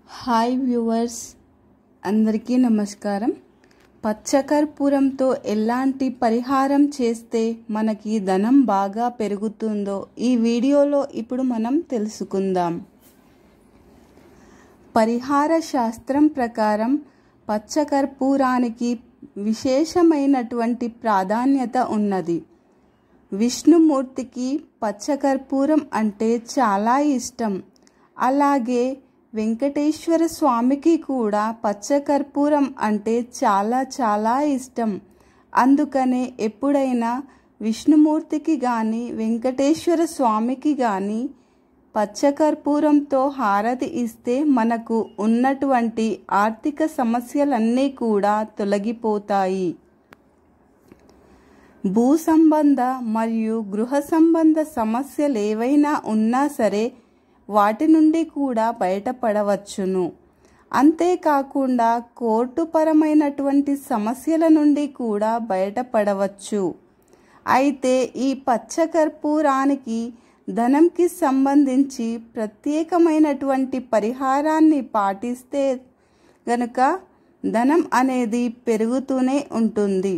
Hi viewers, అందరికీ నమస్కారం. పచ్చకర్పూరంతో ఎలాంటి పరిహారం చేస్తే మనకి ధనం బాగా పెరుగుతుందో ఈ వీడియోలో ఇప్పుడు మనం తెలుసుకుందాం. పరిహార శాస్త్రం ప్రకారం పచ్చకర్పూరానికి విశేషమైనటువంటి ప్రాధాన్యత ఉన్నది. విష్ణుమూర్తికి పచ్చకర్పూరం అంటే చాలా ఇష్టం. అలాగే వెంకటేశ్వర స్వామికి కూడా పచ్చకర్పూరం అంటే చాలా ఇష్టం. అందుకనే ఎప్పుడైనా విష్ణుమూర్తికి కానీ వెంకటేశ్వర స్వామికి కానీ పచ్చకర్పూరంతో హారతి ఇస్తే మనకు ఉన్నటువంటి ఆర్థిక సమస్యలన్నీ కూడా తొలగిపోతాయి. భూ సంబంధ మరియు గృహ సంబంధ సమస్యలు ఏవైనా ఉన్నా సరే వాటి నుండి కూడా బయటపడవచ్చును. అంతేకాకుండా కోర్టుపరమైనటువంటి సమస్యల నుండి కూడా బయటపడవచ్చు. అయితే ఈ పచ్చకర్పూరానికి ధనంకి సంబంధించి ప్రత్యేకమైనటువంటి పరిహారాన్ని పాటిస్తే గనుక ధనం అనేది పెరుగుతూనే ఉంటుంది.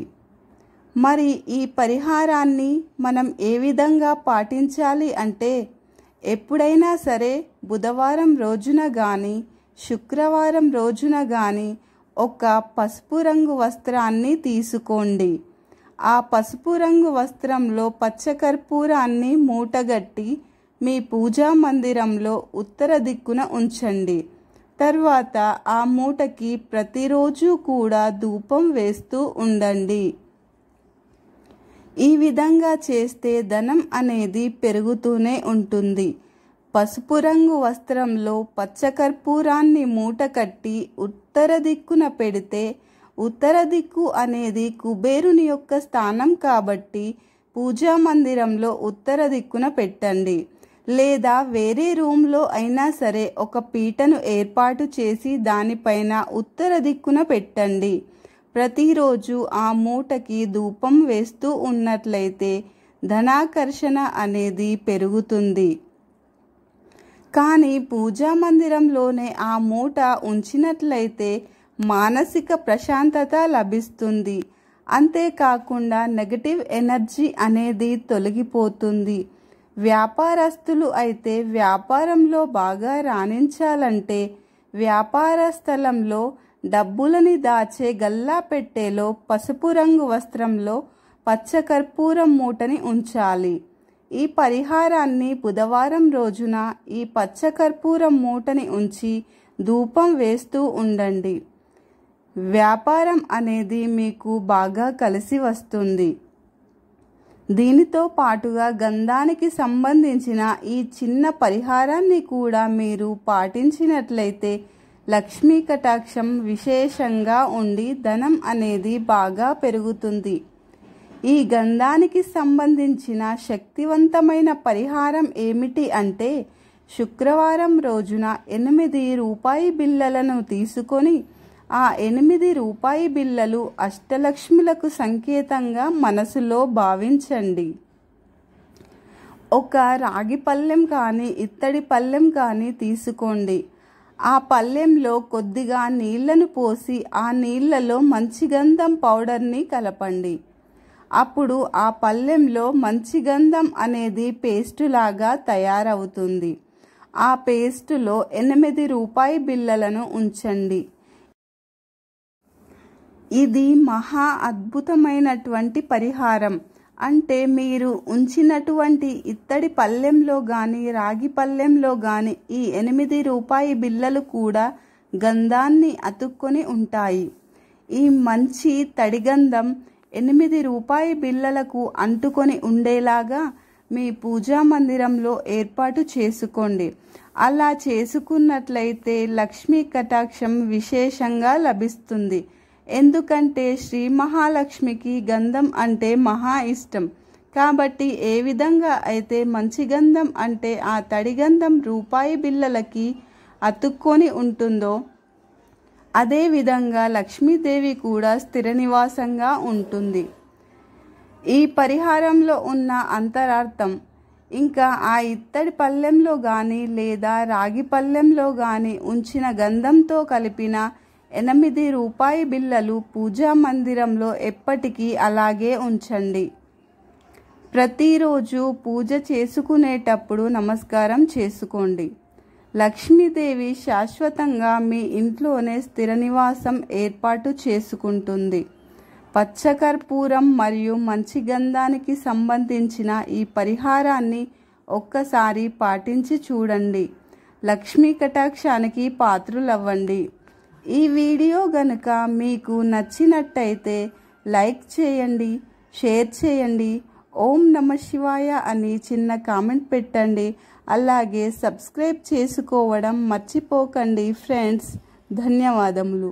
మరి ఈ పరిహారాన్ని మనం ఏ విధంగా పాటించాలి అంటే, ఎప్పుడైనా సరే బుధవారం రోజున కానీ శుక్రవారం రోజున కానీ ఒక పసుపు రంగు వస్త్రాన్ని తీసుకోండి. ఆ పసుపు రంగు వస్త్రంలో పచ్చకర్పూరాన్ని మూటగట్టి మీ పూజా మందిరంలో ఉత్తర దిక్కున ఉంచండి. తర్వాత ఆ మూటకి ప్రతిరోజు కూడా ధూపం వేస్తూ ఉండండి. ఈ విధంగా చేస్తే ధనం అనేది పెరుగుతూనే ఉంటుంది. పసుపు రంగు వస్త్రంలో పచ్చకర్పూరాన్ని మూట కట్టి ఉత్తర దిక్కున పెడితే, ఉత్తర దిక్కు అనేది కుబేరుని యొక్క స్థానం కాబట్టి పూజా మందిరంలో ఉత్తర దిక్కున పెట్టండి. లేదా వేరే రూమ్లో అయినా సరే ఒక పీటను ఏర్పాటు చేసి దానిపైన ఉత్తర దిక్కున పెట్టండి. ప్రతిరోజు ఆ మూటకి ధూపం వేస్తూ ఉన్నట్లయితే ధనాకర్షణ అనేది పెరుగుతుంది. కానీ పూజా మందిరంలోనే ఆ మూట ఉంచినట్లయితే మానసిక ప్రశాంతత లభిస్తుంది. అంతేకాకుండా నెగటివ్ ఎనర్జీ అనేది తొలగిపోతుంది. వ్యాపారస్తులు అయితే వ్యాపారంలో బాగా రాణించాలంటే వ్యాపార స్థలంలో డబ్బులని దాచే గల్లా పెట్టెలో పసుపు రంగు వస్త్రంలో పచ్చకర్పూరం మూటని ఉంచాలి. ఈ పరిహారాన్ని బుధవారం రోజున ఈ పచ్చకర్పూరం మూటని ఉంచి ధూపం వేస్తూ ఉండండి. వ్యాపారం అనేది మీకు బాగా కలిసి వస్తుంది. దీనితో పాటుగా గంధానికి సంబంధించిన ఈ చిన్న పరిహారాన్ని కూడా మీరు పాటించినట్లయితే లక్ష్మీ కటాక్షం విశేషంగా ఉండి ధనం అనేది బాగా పెరుగుతుంది. ఈ గంధానికి సంబంధించిన శక్తివంతమైన పరిహారం ఏమిటి అంటే, శుక్రవారం రోజున 8 రూపాయి బిళ్ళలను తీసుకొని ఆ 8 రూపాయి బిళ్ళలు అష్టలక్ష్ములకు సంకేతంగా మనసులో భావించండి. ఒక రాగి పళ్ళెం కానీ ఇత్తడి పళ్ళెం కానీ తీసుకోండి. ఆ పళ్ళెంలో కొద్దిగా నీళ్లను పోసి ఆ నీళ్లలో మంచి గంధం పౌడర్ని కలపండి. అప్పుడు ఆ పళ్ళెంలో మంచి గంధం అనేది పేస్టులాగా తయారవుతుంది. ఆ పేస్టులో 8 రూపాయి బిళ్ళలను ఉంచండి. ఇది మహా అద్భుతమైనటువంటి పరిహారం. అంటే మీరు ఉంచినటువంటి ఇత్తడి పళ్ళెంలో కానీ రాగి పళ్ళెంలో కానీ ఈ 8 రూపాయి బిళ్ళలు కూడా గంధాన్ని అతుక్కొని ఉంటాయి. ఈ మంచి తడిగంధం 8 రూపాయి బిళ్ళలకు అంటుకొని ఉండేలాగా మీ పూజా మందిరంలో ఏర్పాటు చేసుకోండి. అలా చేసుకున్నట్లయితే లక్ష్మీ కటాక్షం విశేషంగా లభిస్తుంది. ఎందుకంటే శ్రీ మహాలక్ష్మికి గంధం అంటే మహా ఇష్టం. కాబట్టి ఏ విధంగా అయితే మంచి గంధం అంటే ఆ తడి గంధం రూపాయి బిళ్ళలకి అతుక్కొని ఉంటుందో అదేవిధంగా లక్ష్మీదేవి కూడా స్థిర నివాసంగా ఉంటుంది. ఈ పరిహారంలో ఉన్న అంతరార్థం, ఇంకా ఆ ఇత్తడి పళ్ళెంలో కానీ లేదా రాగి పళ్ళెంలో కానీ ఉంచిన గంధంతో కలిపిన 8 రూపాయి బిళ్ళలు పూజా మందిరంలో ఎప్పటికీ అలాగే ఉంచండి. ప్రతిరోజు పూజ చేసుకునేటప్పుడు నమస్కారం చేసుకోండి. లక్ష్మీదేవి శాశ్వతంగా మీ ఇంట్లోనే స్థిర నివాసం ఏర్పాటు చేసుకుంటుంది. పచ్చకర్పూరం మరియు మంచి గంధానికి సంబంధించిన ఈ పరిహారాన్ని ఒక్కసారి పాటించి చూడండి. లక్ష్మీ కటాక్షానికి పాత్రులవ్వండి. ఈ వీడియో గనుక మీకు నచ్చినట్టయితే లైక్ చేయండి, షేర్ చేయండి, ఓం నమ శివాయ అని చిన్న కామెంట్ పెట్టండి. అలాగే సబ్స్క్రైబ్ చేసుకోవడం మర్చిపోకండి ఫ్రెండ్స్. ధన్యవాదములు.